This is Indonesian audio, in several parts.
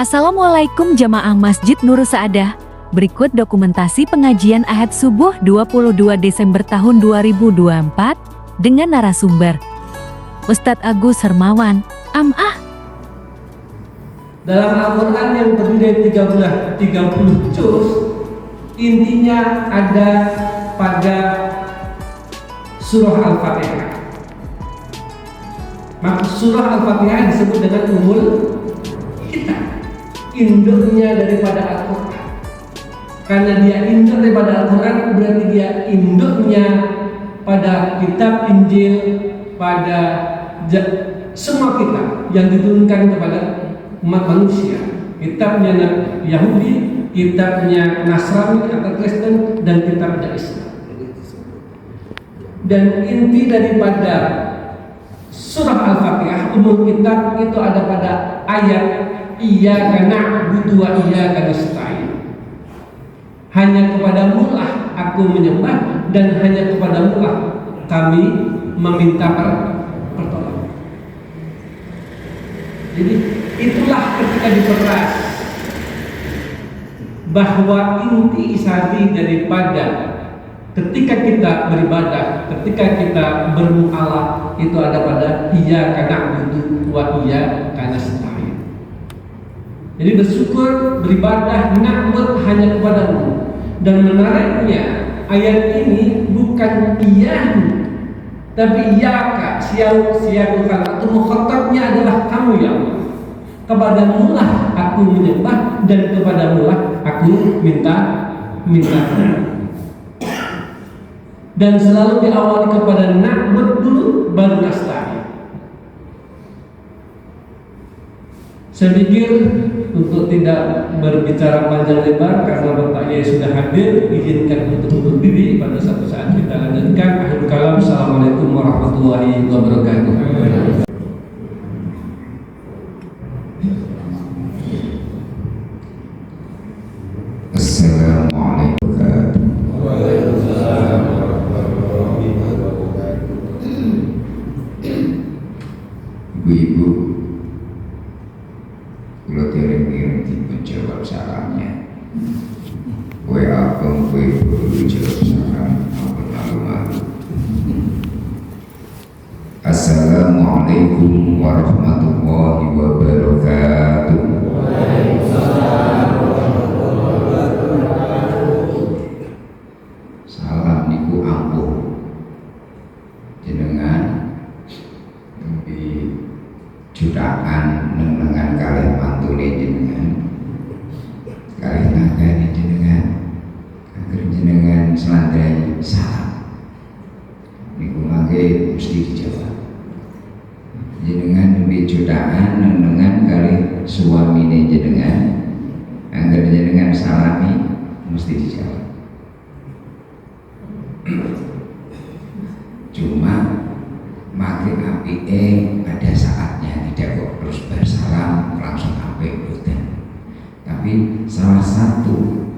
Assalamualaikum jamaah Masjid Nurul Saadah. Berikut dokumentasi pengajian Ahad Subuh 22 Desember tahun 2024 dengan narasumber Ustadz Agus Hermawan, Am'ah. Dalam Al-Quran yang terdiri dari 30 juz, intinya ada pada surah Al-Fatihah. Maka surah Al-Fatihah disebut dengan Ummul Kitab, induknya daripada Al-Quran. Karena dia induk daripada Al-Quran, berarti dia induknya pada kitab Injil, pada semua kitab yang diturunkan kepada umat manusia. Kitabnya Yahudi, kitabnya Nasrani atau Kristen, dan kitabnya Islam. Dan inti daripada surah Al-Fatihah, umum kitab itu ada pada ayat Iyyaka na'budu wa iyyaka nasta'in. Hanya kepadamu lah aku menyembah dan hanya kepadamu lah kami meminta pertolongan. Jadi itulah ketika diperas bahwa inti isari daripada ketika kita beribadah, ketika kita bermuamalah itu ada pada Iyyaka na'budu wa iyyaka nasta'in. Jadi bersyukur, beribadah, na'bud hanya kepadamu. Dan menariknya ayat ini bukan iyahu, tapi iyaka, siyakukan atau mukhatabnya adalah kamu ya Allah. Kepadamu lah aku menyembah dan kepadamu lah aku minta. Dan selalu diawali kepada na'bud dulu baru nasta'in. Saya pikir untuk tidak berbicara panjang lebar karena Bapak Yai sudah hadir, izinkan untuk berdiri pada satu saat kita lanjutkan. Akhirul kalam, assalamualaikum warahmatullahi wabarakatuh. Assalamualaikum warahmatullahi wabarakatuh. Ibu-ibu, kalau dereng-dereng dijawab salamnya, WA ibu jawab salam, malu-malu. Assalamualaikum warahmatullahi wabarakatuh. Salam niku ampuh jenengan tembi jutaan nenengan kalih mantune jenengan, kalih nagane jenengan, agar jenengan selandrai salam niku mangke mesti dijawab. Jenengan tembi jutaan nenengan kalih suamine jenengan, agar jenengan salami mesti dijawab. Cuma makin apike pada saatnya, tidak kok terus bersalam langsung apik boten. Tapi salah satu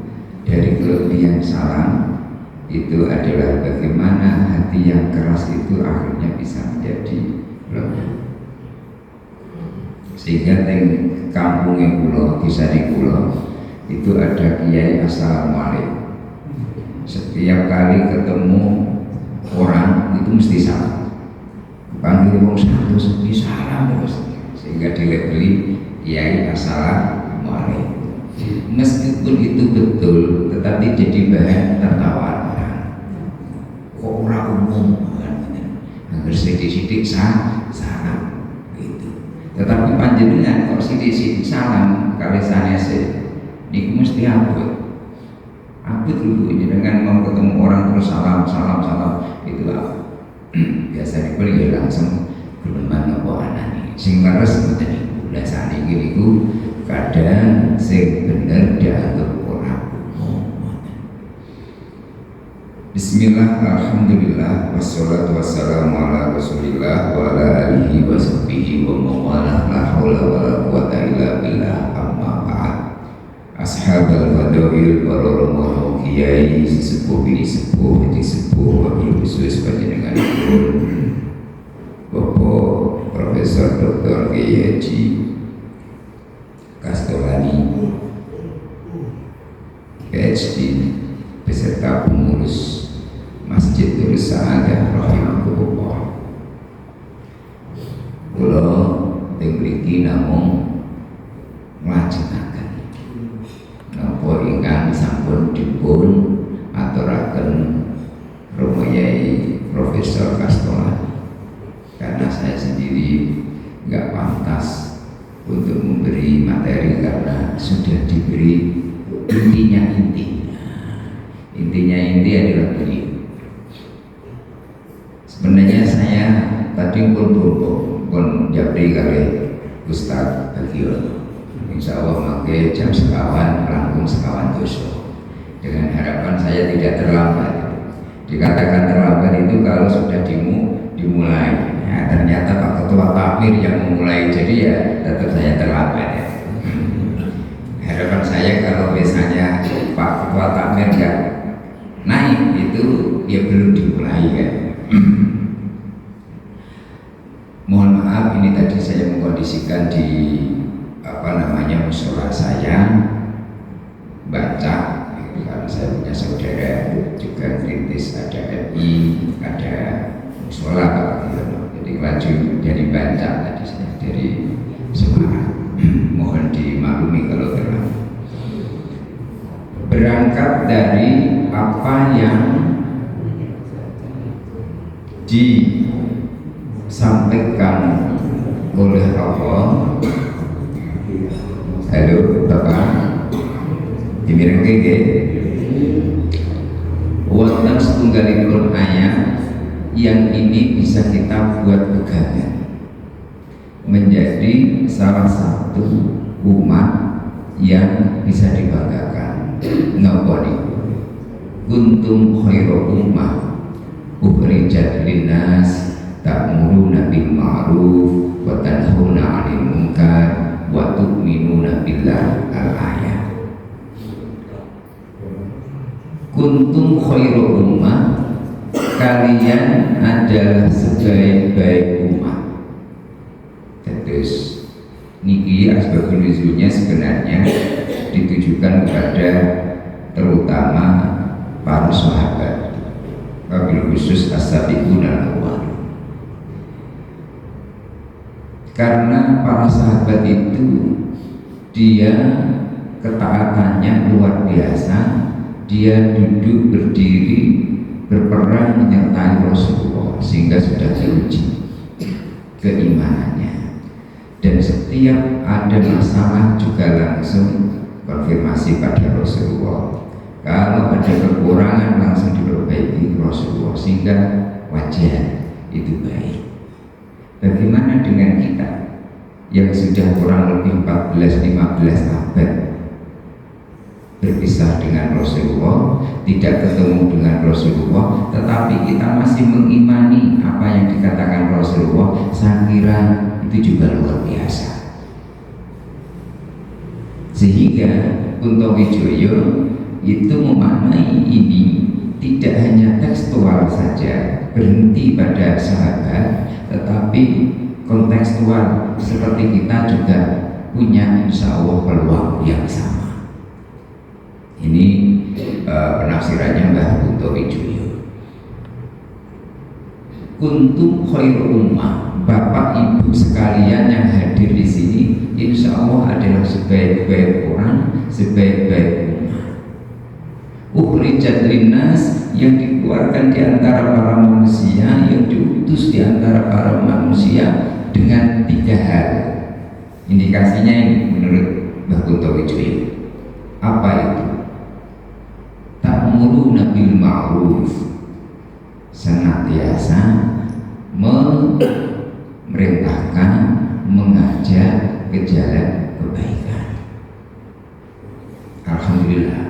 dari kelebihan salam itu adalah bagaimana hati yang keras itu akhirnya bisa menjadi lembut. Sehingga teng kampungnya kula, desa di kula itu ada kiai assalamualaikum. Setiap kali ketemu orang itu mesti salam. Panggil wong satu sepi salam terus, sehingga dilebeli kiai assalamualaikum. Meskipun itu betul, tetapi jadi bahan tertawaan orang. Kok orang umum kan? Hampir sidik-sidik salam gitu. Tetapi panjenengan kok sidik-sidik salam kali sanese niku mesti abot. Abot dulu jenengan mau ketemu orang terus salam itu apa? Biasa dibeli langsung geleman apa anane sing leres mboten niku. Lah saniki niku kadang sing bener dianggap ora umum. Bismillah, alhamdulillah, wassalatu wassalamu ala rasulillah wa ala alihi wa sahbihi wa mawalah, la haula wa la quwata illa billah, amma ba'd. Ashabal fadail, para romo kiai, sesepuh bini sepuh, haji sepuh, wakil khusus panjenengan Bapak Profesor Dr. Kiai Haji Kastolani PhD beserta pengurus Masjid Nur Sa'adah rahimahullah. Kula teng mriki namung nglajengaken napa ingkang sampun dipun aturaken Romo Yai Profesor Kastolani, karena saya sendiri nggak pantas untuk memberi materi karena sudah diberi intinya inti adalah beliau. Sebenarnya saya tadi pun japri kali Ustaz Bagiono, insya Allah mangke jam sekawan langkung sekawan doso, dengan harapan saya tidak terlambat. Dikatakan terlambat itu kalau sudah dimulai. Ya, ternyata Pak Ketua Takmir yang memulai, jadi ya tetap saya terlambat ya. Harapan saya kalau misalnya Pak Ketua Takmir nggak naik itu ya belum dimulai ya. Mohon maaf, ini tadi saya mengkondisikan di musola saya baca, karena saya punya saudara juga kritis, ada MI, ada musola Pak Bagiono. Jadi laju dari baca tadi saya dari Semarang. Mohon dimaklumi kalau terlalu. Berangkat dari apa yang disampaikan oleh Allah. Halo Bapak, dimireng keke. Wonten setunggalipun ayat yang ini bisa kita buat pegangan menjadi salah satu umat yang bisa dibanggakan. Napa niku? Kuntum khairu ummah ukhrijat linnas ta'muruna bil ma'ruf wa tanhauna 'anil munkar wa tu'minuna billah. Al-ayat. Kuntum khairu ummah, kalian adalah sebaik-baik umat. Terus niki asbabun nuzulnya sebenarnya ditujukan kepada terutama para sahabat, wabil khusus as-sabiqun al-awwal. Karena para sahabat itu dia ketaatannya luar biasa, dia duduk berdiri berperang menyertai Rasulullah sehingga sudah teruji keimanannya, dan setiap ada masalah juga langsung konfirmasi pada Rasulullah. Kalau ada kekurangan langsung diperbaiki Rasulullah, sehingga wajar itu baik. Bagaimana dengan kita yang sudah kurang lebih 14-15 abad berpisah dengan Rasulullah, tidak ketemu dengan Rasulullah, tetapi kita masih mengimani apa yang dikatakan Rasulullah? Saya kira itu juga luar biasa. Sehingga Kuntowijoyo itu memaknai ini tidak hanya tekstual saja, berhenti pada sahabat, tetapi kontekstual, seperti kita juga punya insya Allah peluang yang sama. Ini penafsirannya Mbah Kuntowijoyo. Kuntum khairu ummah, Bapak Ibu sekalian yang hadir di sini, insya Allah adalah sebaik-baik orang, sebaik-baik umat. Ukhrijat linnas, yang dikeluarkan di antara para manusia, yang diutus di antara para manusia dengan 3 hal. Indikasinya ini menurut Mbah Kuntowijoyo. Apa itu? Ta'muruna bil ma'ruf, senantiasa memerintahkan, mengajak ke jalan kebaikan. Alhamdulillah,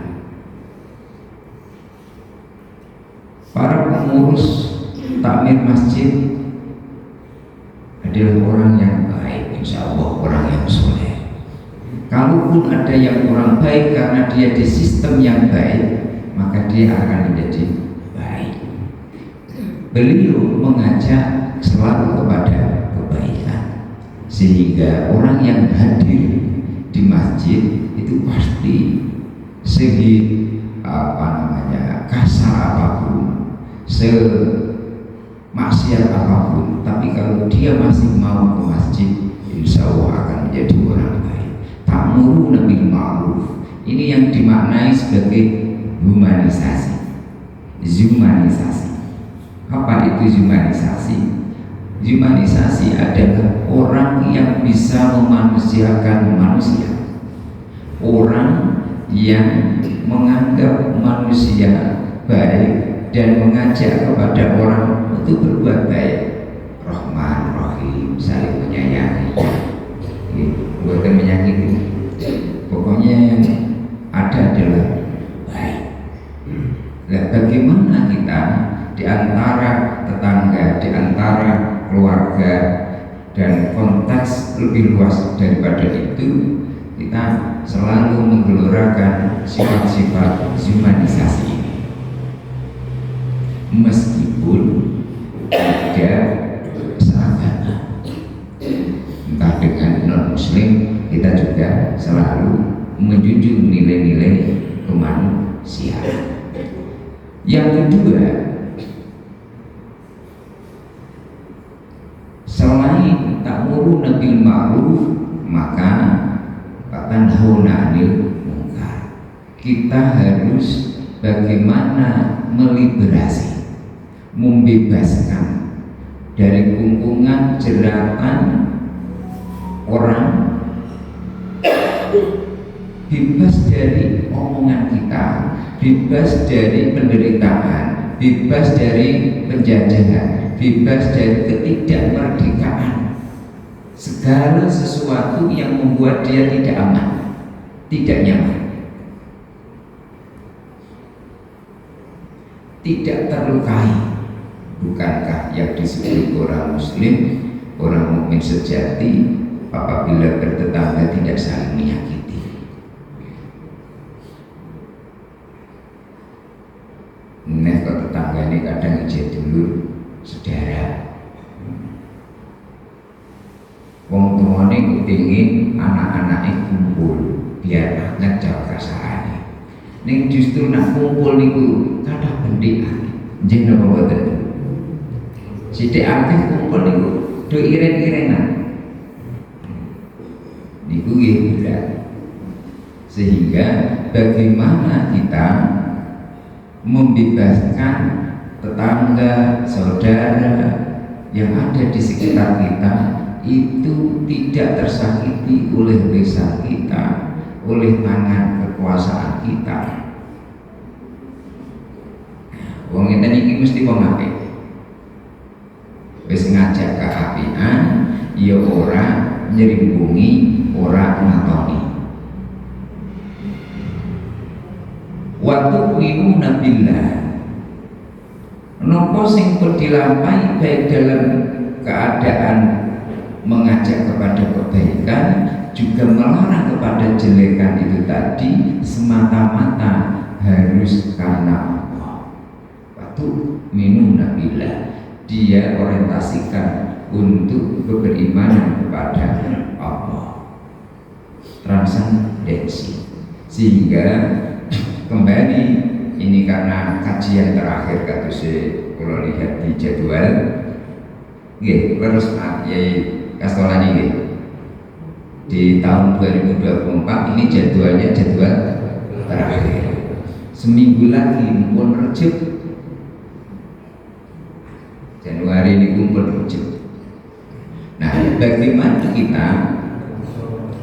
para pengurus takmir masjid adalah orang yang baik, insya Allah orang yang soleh. Kalaupun ada yang kurang baik karena dia di sistem yang baik, maka dia akan menjadi baik. Beliau mengajak selalu kepada kebaikan, sehingga orang yang hadir di masjid itu pasti semaksiat apapun, tapi kalau dia masih mau ke masjid, insya Allah akan menjadi orang baik. Ta'muruna bil ma'ruf, ini yang dimaknai sebagai humanisasi. Zumanisasi. Apa itu zumanisasi? Humanisasi adalah orang yang bisa memanusiakan manusia, orang yang menganggap manusia baik dan mengajak kepada orang untuk berbuat baik. Rahman Rahim, saling menyayangi, bukan menyakiti. Pokoknya yang ada adalah baik. Nah, bagaimana kita di antara tetangga, di antara keluarga, dan konteks lebih luas daripada itu, kita selalu menggelorakan sifat-sifat humanisasi ini, meskipun tidak seagama. Entah dengan non-muslim, kita juga selalu menjunjung nilai-nilai kemanusiaan. Yang kedua, selain ta'muruna bil ma'ruf, maka tanhauna 'anil munkar. Kita harus bagaimana meliberasi, membebaskan dari kungkungan jeratan orang, bebas dari omongan kita, bebas dari penderitaan, bebas dari penjajahan, bebas dari ketidakmerdekaan. Segala sesuatu yang membuat dia tidak aman, tidak nyaman, tidak terlukai. Bukankah yang disebut orang muslim, orang mukmin sejati, apabila bertetangga tidak saling menyakiti? Nah, kok tetangga ini kadang ijek dulu saudara. Wong tuane kepingin anak-anaknya kumpul biar anget jauh kasarane. Ning justru nak kumpul niku kathah bendikan. Nggih napa mboten? Sithik akeh kumpul niku do iren-irenan. Niku nggih berat. Sehingga bagaimana kita membebaskan tetangga, saudara yang ada di sekitar kita itu tidak tersakiti oleh lisan kita, oleh tangan kekuasaan kita. Wong ngeten iki mesti wong apik. Wis ngajak keapian, ya ora nyerimbungi, ora ngatoni. Wa tu'minuna billah. Napa sing dilampahi baik dalam keadaan mengajak kepada kebaikan, juga melarang kepada jelekan itu tadi, semata-mata harus karena Allah. Waktu minum nabilah, dia orientasikan untuk beriman kepada Allah, transendensi. Sehingga kembali ini karena kajian terakhir kata saya kalau lihat di jadwal, terus Kastolani di tahun 2024 ini jadwalnya jadwal terakhir. Seminggu lagi pun Rejab, Januari ini pun Rejab. Nah, bagaimana kita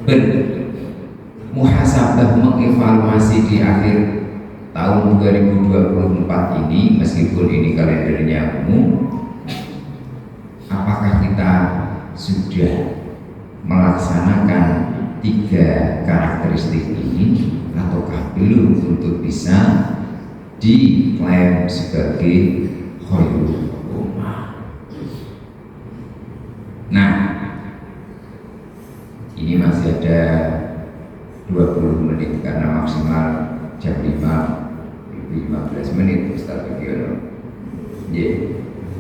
bermuhasabah, mengevaluasi di akhir tahun 2024 ini, meskipun ini kalendernya umum, apakah kita sudah melaksanakan 3 karakteristik ini ataukah belum untuk bisa diklaim sebagai khairul ummah. Nah, ini masih ada 20 menit karena maksimal jam 5 lebih 15 menit Ustaz Bigiono.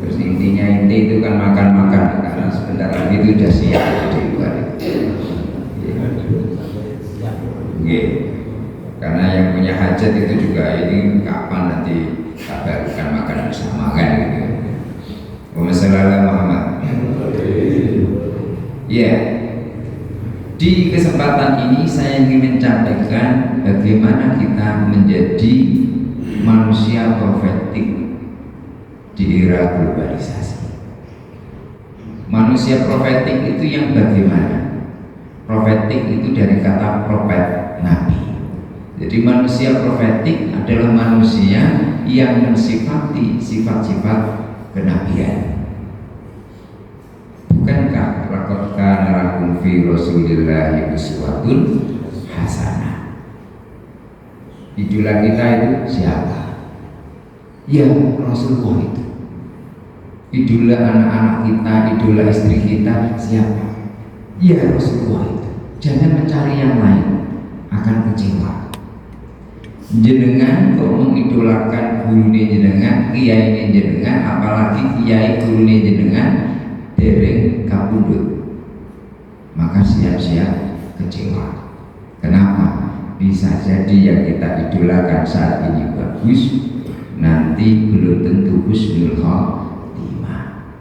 Terus intinya itu kan makan-makan, karena sebentar lagi itu sudah siap di luar itu. Karena yang punya hajat itu juga ini kapan nanti tabarukan makan bersama kan gitu. Wassalamualaikum Muhammad. Ya, di kesempatan ini saya ingin menyampaikan bagaimana kita menjadi manusia profetik di era globalisasi. Manusia profetik itu yang bagaimana? Profetik itu dari kata profet, nabi. Jadi manusia profetik adalah manusia yang mensifati sifat-sifat kenabian. Bukankah laqad kana lakum fi Rasulillahi uswatun hasanah? Idola kita itu siapa? Ya Rasulullah itu. Idola anak-anak kita, idola istri kita siapa? Ya Rasulullah itu. Jangan mencari yang lain, akan kecewa. Jenengan kok mengidolakan guru jenengan, kiai jenengan, apalagi kiai guru jenengan dereng kapundhut, maka siap-siap kecewa. Kenapa? Bisa jadi yang kita idolakan saat ini bagus, nanti belum tentu husnul khotimah.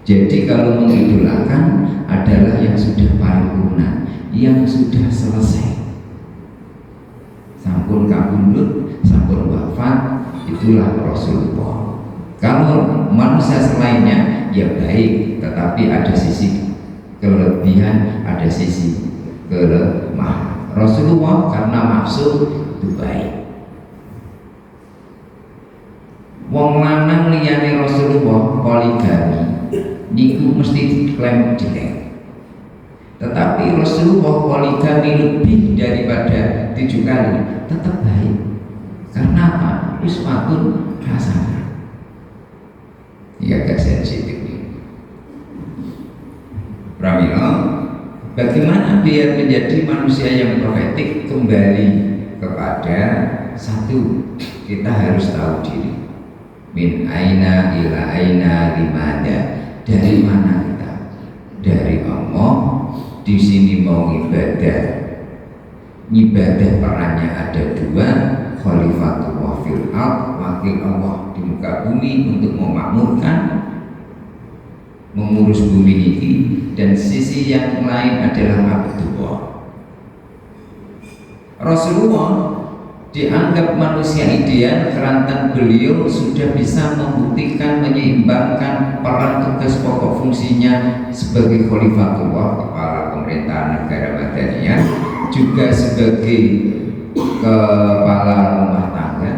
Jadi kalau mengidolakan adalah yang sudah paripurna, yang sudah selesai. Sampun kabundut, sampun wafat, itulah Rasulullah. Kalau manusia selainnya ya baik, tetapi ada sisi kelebihan, ada sisi kelemahan. Rasulullah karena maksud itu baik. Wong lanang liyane Rasulullah poligami niku mesti diklaim jelek. Tetapi Rasulullah poligami lebih daripada 7 kali tetap baik. Karena apa? Uswatun hasanah. Ya agak sensitif nih. Pramila, bagaimana biar menjadi manusia yang profetik? Kembali kepada satu, kita harus tahu diri. Min aina ila aina limada. Dari mana kita? Dari Allah. Di sini mau ibadah. Ibadah perannya ada 2, Khalifatullah fil ard, wakil Allah di muka bumi untuk memakmurkan, mengurus bumi ini, dan sisi yang lain adalah Abdullah. Rasulullah dianggap manusia ideal karena beliau sudah bisa membuktikan menyeimbangkan peran tugas pokok fungsinya sebagai Khalifatullah, kepala pemerintahan negara Madaniyah, juga sebagai kepala rumah tangga,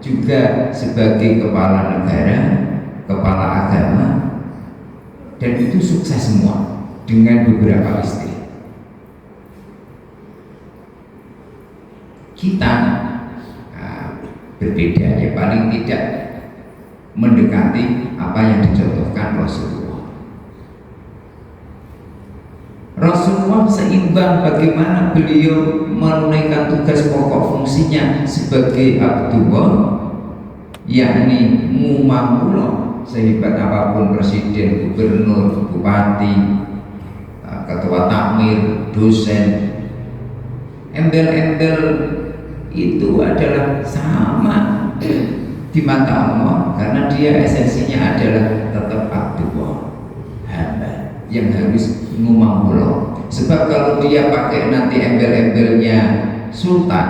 juga sebagai kepala negara, kepala agama, dan itu sukses semua dengan beberapa istri. Kita berbeda, ya paling tidak mendekati apa yang dicontohkan Rasulullah. Rasulullah seimbang bagaimana beliau menunaikan tugas pokok fungsinya sebagai Abdullah, yakni mumamullah, sehebat apapun presiden, gubernur, bupati, ketua takmir, dosen, embel-embel itu adalah sama di mata Allah, karena dia esensinya adalah tetap Abdullah, hamba yang harus ngumamullah. Sebab kalau dia pakai nanti embel-embelnya sultan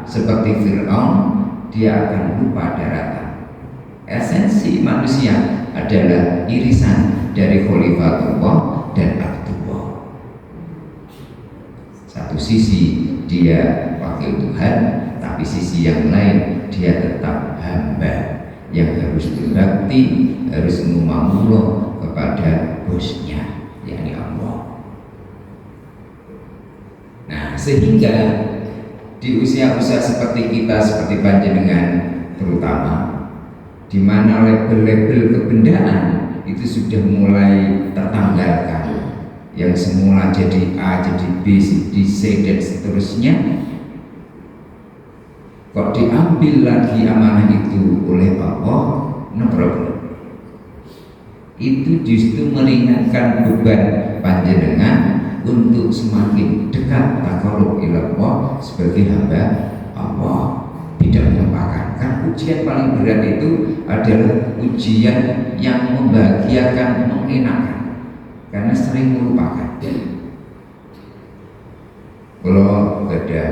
seperti Fir'aun, dia akan lupa daratan. Esensi manusia adalah irisan dari Khalifatullah dan Abdullah. Satu sisi dia wakil Tuhan, tapi sisi yang lain dia tetap hamba yang harus berbakti, harus ngumamullah kepada bosnya, yakni Allah. Nah, sehingga di usia-usia seperti kita, seperti panjenengan terutama, di mana label-label kebendaan itu sudah mulai tertanggalkan, yang semula jadi A, jadi B, jadi C, dan seterusnya, kok diambil lagi amanah itu oleh Allah, no problem. Itu justru meringankan beban panjenengan untuk semakin dekat taqarrub ila Allah sebagai hamba Allah. tidak melupakan. Karena ujian paling berat itu adalah ujian yang membahagiakan, mengenakan, karena sering melupakan. Kalau ada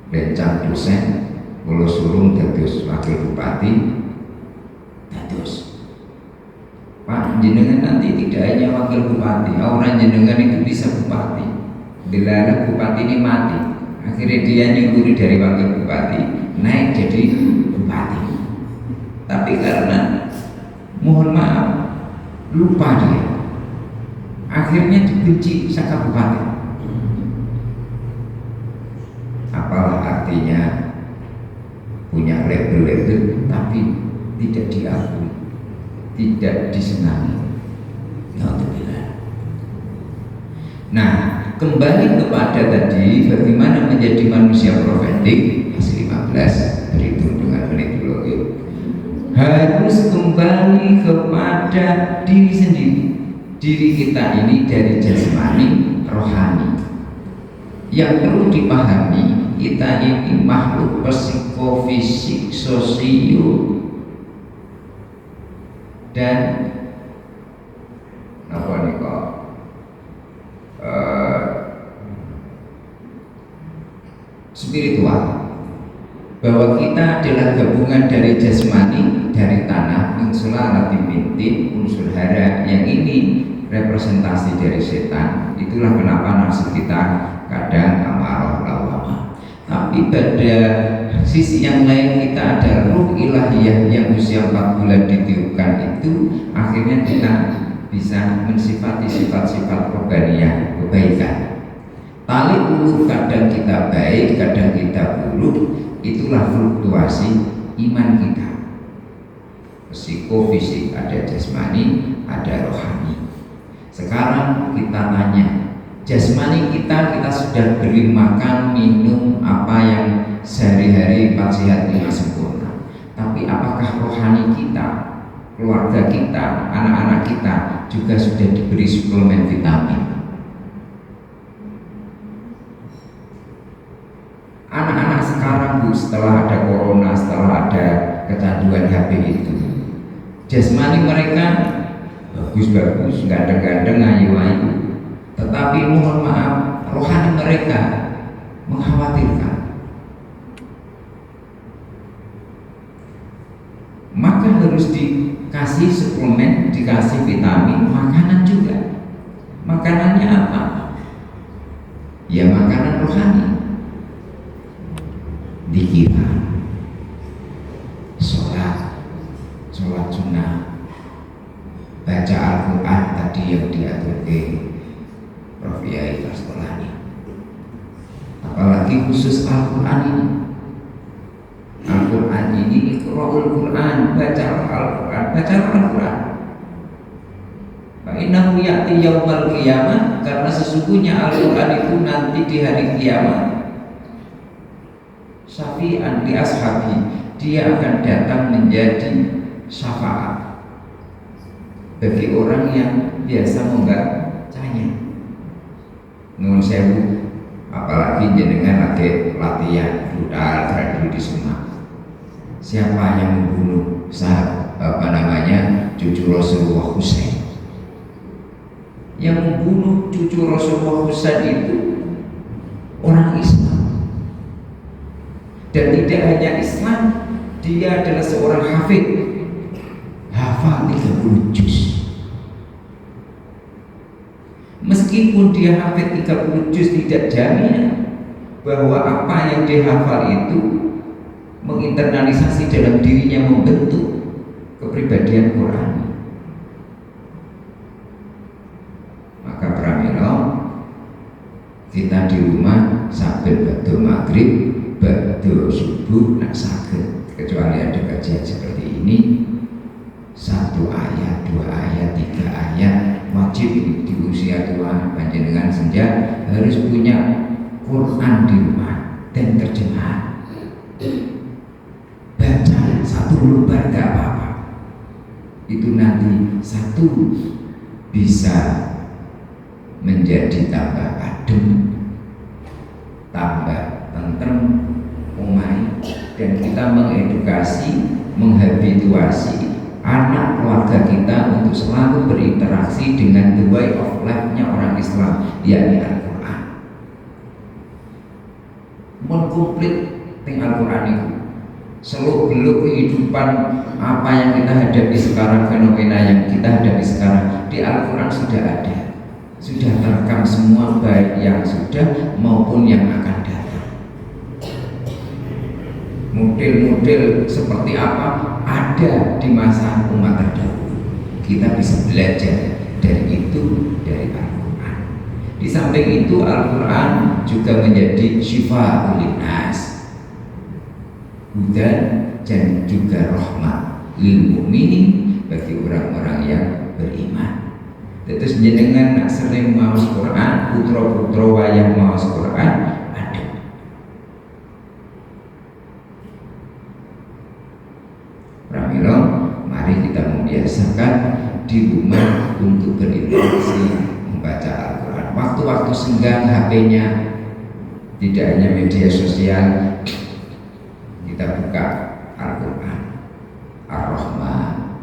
rencang dosen, kalau suruh dados wakil bupati, dados. Pak, jenengan nanti tidak hanya wakil bupati, orang jenengan itu bisa bupati. Bila bupati ini mati, akhirnya dia nyuri dari wakil bupati naik jadi bupati. Tapi karena mohon maaf lupa dia, akhirnya dibenci saka bupati. Apalah artinya punya label-label tapi tidak diakui, tidak disenangi. Nah, kembali kepada tadi bagaimana menjadi manusia profetik, masih 15 berhitung dengan menitologi, harus kembali kepada diri sendiri. Diri kita ini dari jasmani, rohani. Yang perlu dipahami, kita ini makhluk psikofisik, sosio, dan apa nih kok spiritual. Bahwa kita adalah gabungan dari jasmani, dari tanah, unsur rati bintin, unsur hara, yang ini representasi dari setan. Itulah kenapa nafsu kita kadang amarah lawamah. Tapi pada sisi yang lain kita ada ruh ilahiyah yang usia 4 bulan ditiupkan itu, akhirnya kita bisa mensifati sifat-sifat rohbaniyah, kebaikan. Tali uluh kadang kita baik, kadang kita buruk. Itulah fluktuasi iman kita. Psikofisik ada jasmani, ada rohani. Sekarang kita tanya, jasmani kita sudah beri makan, minum, apa yang sehari-hari 4 sehat 5 sempurna. Tapi apakah rohani kita, keluarga kita, anak-anak kita juga sudah diberi suplemen vitamin? Anak-anak sekarang Bu, setelah ada corona, setelah ada kecanduan HP itu, jasmani mereka bagus-bagus, ganteng-ganteng, ayu-ayu, tetapi mohon maaf, rohani mereka mengkhawatirkan. Maka harus dikasih suplemen, dikasih vitamin, makanan juga. Makanannya apa? Ya makanan rohani. Dikiran, sholat sunnah, baca Al-Quran tadi yang diatur Prof. Yai Faskolani. Apalagi khusus Al-Quran ini. Al-Quran ini Iqra'ul Quran, baca Al-Quran. Fa'innahu ya'ti yaumal qiyamah, karena sesungguhnya Al-Quran itu nanti di hari kiamat syafi'an li ashabi, dia akan datang menjadi syafaat bagi orang yang biasa membacanya. Nun sewu, apalagi jenengan lagi latihan brutal di Sumatera. Siapa yang membunuh cucu Rasulullah Husain? Yang membunuh cucu Rasulullah Husain itu orang Islam. Dan tidak hanya Islam, dia adalah seorang hafid, hafal 30 juz. Meskipun dia hafid 30 juz, tidak jaminan bahwa apa yang dia hafal itu menginternalisasi dalam dirinya, membentuk kepribadian Quran. Maka pramila kita di rumah sambil batu maghrib, batu subuh nak saged, kecuali ada kajian seperti ini, 1 ayat, 2 ayat, 3 ayat wajib di usia tua panjenengan senja harus punya Quran di rumah dan terjemahan. Baca 1 lembar gak apa-apa, itu nanti 1 bisa menjadi tambah adem, tambah tentrem, dan kita mengedukasi, menghabituasi anak keluarga kita untuk selalu berinteraksi dengan the way of life-nya orang Islam, yakni Al-Quran. Mengkomplit dengan Al-Quran itu seluruh beluk kehidupan apa yang kita hadapi sekarang, fenomena yang kita hadapi sekarang di Al-Quran sudah ada, sudah terekam semua, baik yang sudah maupun yang akan datang. Model-model seperti apa ada di masa umat terdahulu. Kita bisa belajar dari itu, dari Al-Quran. Di samping itu Al-Quran juga menjadi syifa linnas, hudan dan juga rahmat lil mu'minin, bagi orang-orang yang beriman. Terus jenengan nak sering maos Quran, putra-putra wayang maos Quran ada. Pramila, mari kita membiasakan di rumah untuk berinteraksi membaca Al-Quran. Waktu-waktu senggang HP-nya, tidak hanya media sosial, kita buka Al-Quran, Ar-Rahman,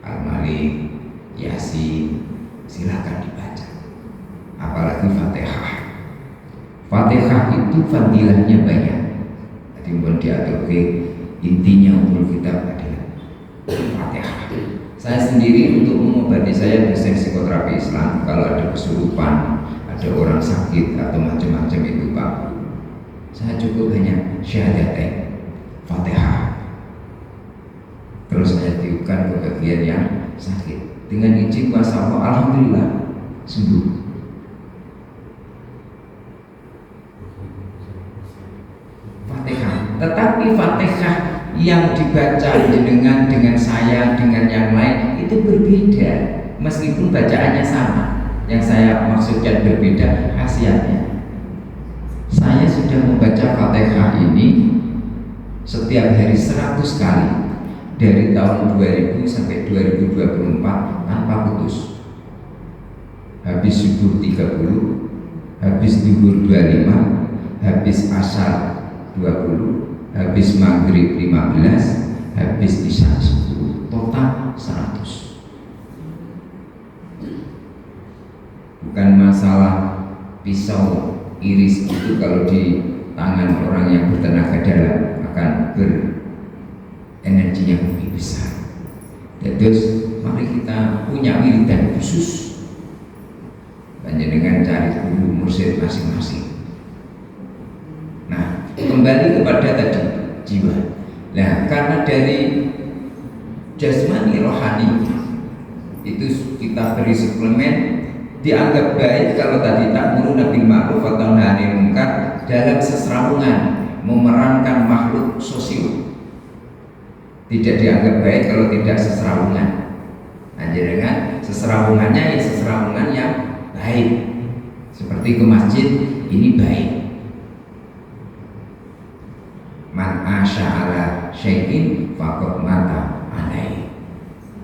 Al-Malik, Yasin, silakan dibaca. Apalagi Fatihah. Fatihah itu fadilahnya banyak. Jadi mohon diatur intinya umur kita adalah Fatihah. Saya sendiri untuk mengobati, saya dosen psikoterapi Islam. Kalau ada kesurupan, ada orang sakit atau macam-macam itu Pak, saya cukup hanya syahadatain Fatihah. Terus saya tiupkan ke bagian yang sakit. Dengan izin kuasa Allah, alhamdulillah sembuh. Fatihah. Tetapi Fatihah yang dibaca dengan saya, dengan yang lain itu berbeda, meskipun bacaannya sama. Yang saya maksudkan berbeda khasiatnya. Saya sudah membaca Fatihah ini setiap hari 100 kali dari tahun 2000 sampai 2024 tanpa putus. Habis subuh 30, habis zuhur 25, habis asar 20, habis maghrib 15, habis isya 10, total 100. Bukan masalah pisau iris itu kalau di tangan orang yang bertenaga dalam akan berenergi yang lebih besar. Terus mari kita punya wiridan khusus, panjenengan cari guru mursyid masing-masing. Nah, kembali kepada tadi jiwa. Nah, karena dari jasmani rohani itu kita beri suplemen, dianggap baik kalau tadi ta'muruna bil ma'ruf wa tanhauna 'anil munkar dalam seseramungan memerankan makhluk sosial. Tidak dianggap baik kalau tidak seseramungan. Dengan seseramungannya ya seseramungan yang baik. Seperti ke masjid ini baik. Man asya ala syai'in faqad mata alaihi.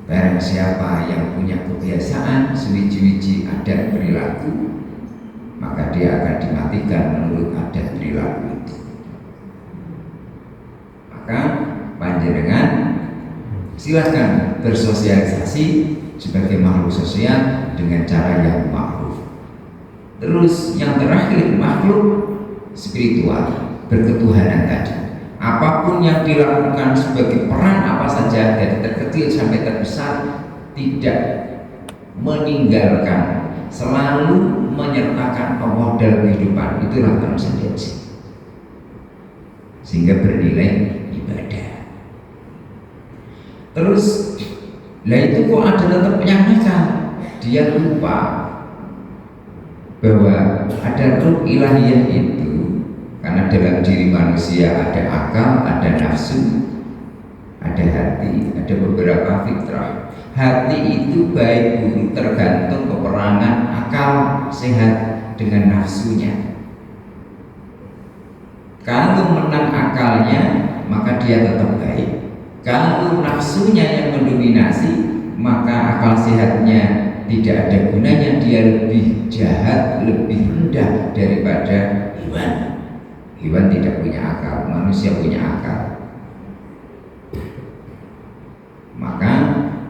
Barang siapa yang punya kebiasaan sewiji-wiji adat perilaku, maka dia akan dimatikan menurut adat perilaku itu. Maka panjenengan silakan bersosialisasi sebagai makhluk sosial dengan cara yang ma'ruf. Terus yang terakhir, makhluk spiritual, berketuhanan tadi. Apapun yang dilakukan sebagai peran apa saja dari terkecil sampai terbesar, tidak meninggalkan, selalu menyertakan Allah dalam kehidupan, itulah transcendensi, sehingga bernilai ibadah. Terus lah itu kok ada tetap yang nakal, dia lupa bahwa ada ruh ilahiyah itu. Karena dalam diri manusia ada akal, ada nafsu, ada hati, ada beberapa fitrah. Hati itu baik buruk tergantung peperangan akal sehat dengan nafsunya. Kalau menang akalnya, maka dia tetap baik. Kalau nafsunya yang mendominasi, maka akal sehatnya tidak ada gunanya, dia lebih jahat, lebih rendah daripada hewan. Hewan tidak punya akal, manusia punya akal. Maka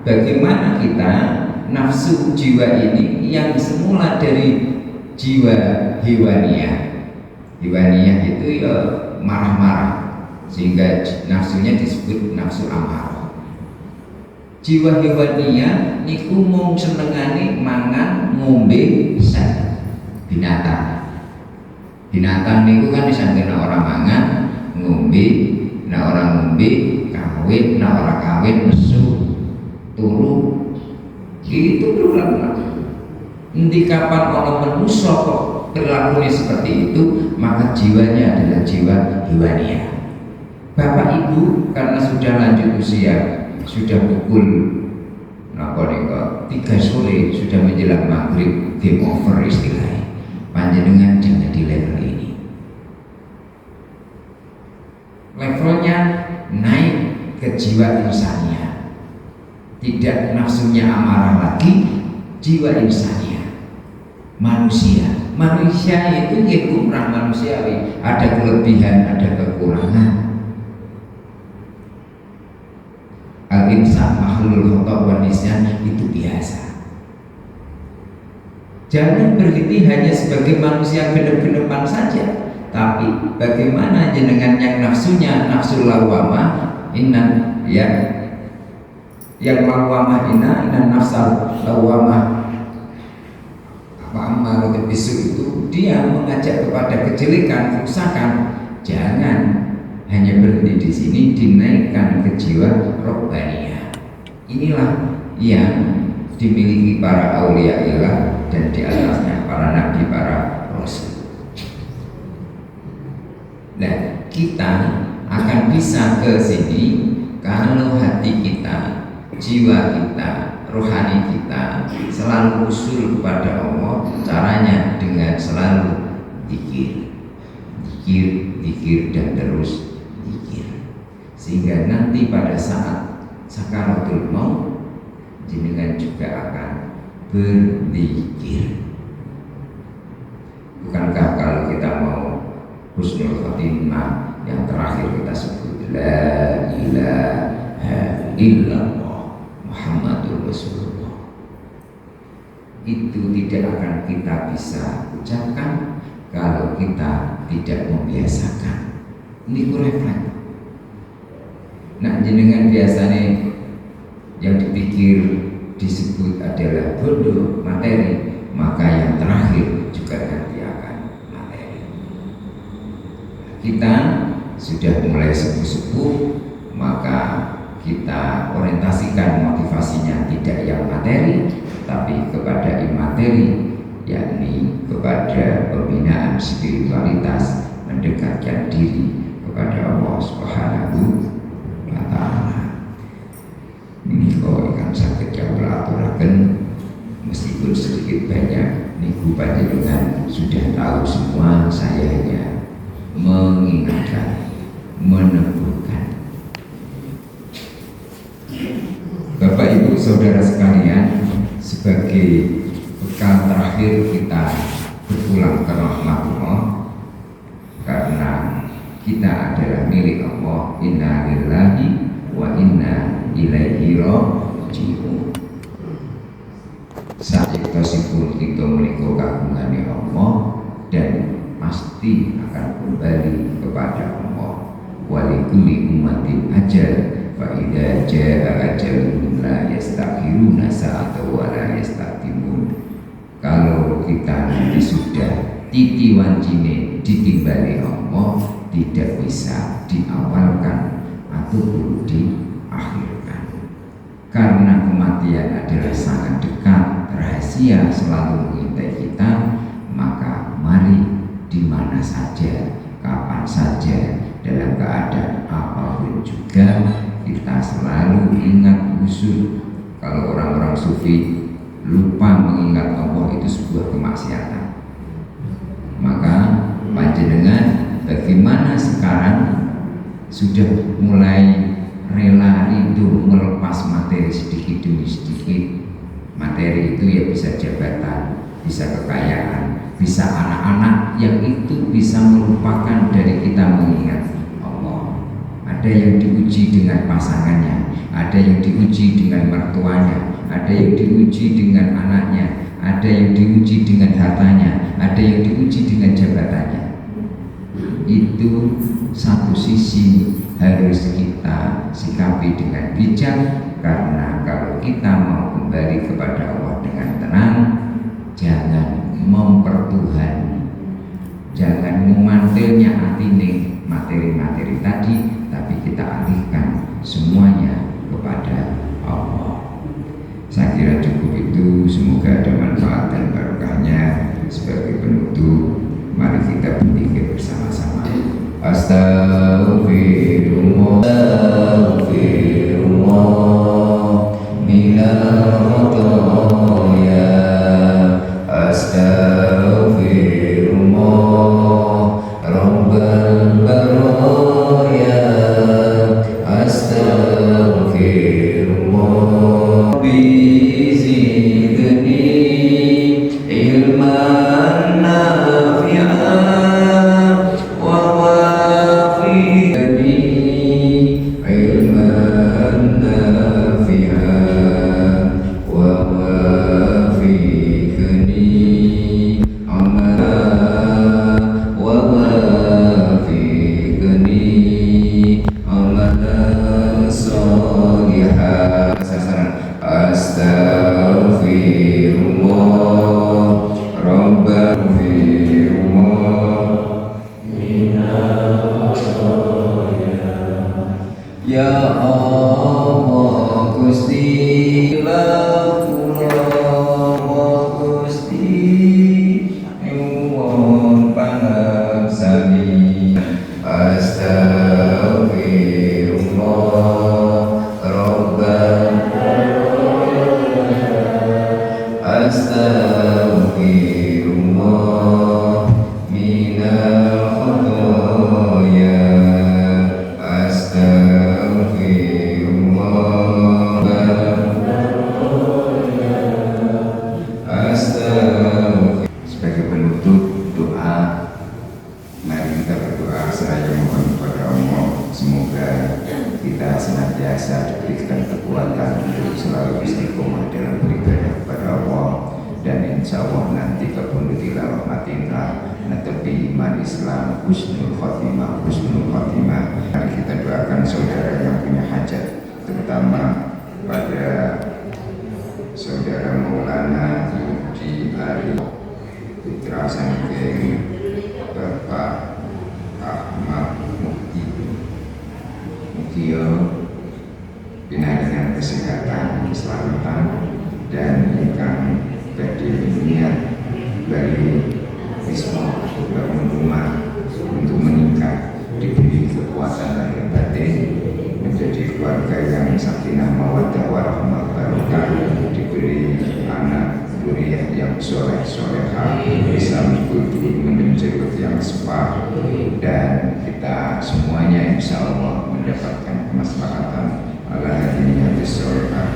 bagaimana kita nafsu jiwa ini yang semula dari jiwa hewaniyah itu ya marah-marah, sehingga nafsunya disebut nafsu amarah. Jiwa hewaniyah niku mung senengane mangan ngombe binatang. Binatang niku kan disangkena orang mangan ngombe, nah orang ngombe kawin, nah orang kawin nesu turu, itu berulang-ulang. Nanti kapan orang manusia kok perilakunya seperti itu, maka jiwanya adalah jiwa hewaniyah. Bapak ibu karena sudah lanjut usia, sudah pukul 3 sore, sudah menjelang maghrib, game over istilahnya. Panjenengan jangan di level ini. Levelnya naik ke jiwa insania, tidak nafsunya amarah lagi, jiwa insania, manusia itu kurang manusiawi, ada kelebihan, ada kekurangan. Al-insan makhlul khata' wa nisyan, itu biasa. Jangan berhenti hanya sebagai manusia genep-genepan saja, tapi bagaimana jenengan yang nafsunya nafsu lawamah inna, ya, yang lawamah inna nafsal lawamah apa amal bisu itu dia mengajak kepada kejelekan, kerusakan. Jangan hanya berhenti di sini, dinaikkan ke jiwa robbaniyah. Inilah yang dimiliki para auliyaillah dan di atasnya para nabi, para rasul. Nah, kita akan bisa ke sini kalau hati kita, jiwa kita, rohani kita selalu usul kepada Allah. Caranya dengan selalu zikir dan terus zikir, sehingga nanti pada saat sakaratul maut jenengan juga akan berzikir. Bukankah kalau kita mau husnul khotimah yang terakhir kita sebut la ilaha illallah Muhammadur Rasulullah, itu tidak akan kita bisa ucapkan kalau kita tidak membiasakan. Ini refleks. Nah, jenengan biasanya yang dipikir disebut adalah bodoh, materi, maka yang terakhir juga nanti akan materi. Kita sudah mulai sepuh-sepuh, maka kita orientasikan motivasinya tidak yang materi, tapi kepada imateri, yakni kepada pembinaan spiritualitas, mendekatkan diri kepada Allah Subhanahu wa Ta'ala. Ini kok ikan sakit yang beraturakan, meskipun sedikit banyak niku panjenengan sudah tahu semua, saya hanya mengingatkan, meneguhkan. Bapak Ibu Saudara sekalian, sebagai bekal terakhir kita berpulang ke rahmat Allah, karena kita adalah milik Allah. Inna lillahi wa inna ilaihi raji'un. Saektosipun kita menika kagungane Allah dan pasti akan kembali kepada Allah. Walikulli ummatin ajal, fa idza jaa ajalun la yastakhiruna sa'atan wa la yastaqdimun. Kalau kita nanti sudah titi wancine ditimbali Allah, tidak bisa diawalkan atau perlu diakhirkan, karena kematian adalah sangat dekat, rahasia selalu mengintai kita. Maka mari di mana saja, kapan saja, dalam keadaan apapun juga, kita selalu ingat usul. Kalau orang-orang sufi lupa mengingat Allah, itu sebuah kemaksiatan. Maka panjenengan bagaimana sekarang sudah mulai rela rindu melepas materi sedikit demi sedikit. Materi itu ya bisa jabatan, bisa kekayaan, bisa anak-anak yang itu bisa melupakan dari kita mengingat Allah. ada yang diuji dengan pasangannya, ada yang diuji dengan mertuanya, ada yang diuji dengan anaknya, ada yang diuji dengan hartanya, ada yang diuji dengan jabatannya. Itu satu sisi harus kita sikapi dengan bijak, karena kalau kita mau kembali kepada Allah dengan tenang, jangan mempertuhan, jangan memantilnya atine materi-materi tadi, tapi kita alihkan semuanya kepada Allah. Saya kira cukup itu, semoga ada manfaat dan barokahnya. Sebagai penutup, mari kita berpikir bersama-sama. Astaghfirullah, astaghfirullah minal khotoya, astaghfirullah rabbal baraya, astaghfirullah bizidni ilman nafi'an wa wafiqni ilman nafi'an wa wafiqni amalan wa wafiqni amalan sholihan. Astaghfirullah ya Allah Gusti la Gusti nyuwun pangarsani. Astaghfirullah astaghfirullah minal khotoya, astaghfirullah astaghfirullah. Sebagai penutup doa, mari kita berdoa seraya mohon kepada Allah, semoga kita senantiasa diberikan kekuatan untuk selalu istiqomah dalam beribadah kepada Allah, dan insya Allah nanti kabulutilah rahmatillah natepi iman Islam husnul khotimah, husnul khotimah. Mari kita doakan saudara yang punya hajat, terutama pada saudara Maulana Yudi Ari Putra Sangking Bapak Ahmad Mukti Mukio dengan kesehatan, keselamatan, dan ingkang badhe niat bali wisma bangun rumah untuk meningkat, diberi kekuatan lahir batin, menjadi keluarga yang sakinah mawaddah warahmah barokah, diberi anak zuriat yang soleh solehah, bisa mengikuti menjadi yang sepah, dan kita semuanya insya Allah mendapatkan kemaslahatan. Allah hadiniya bisolehah.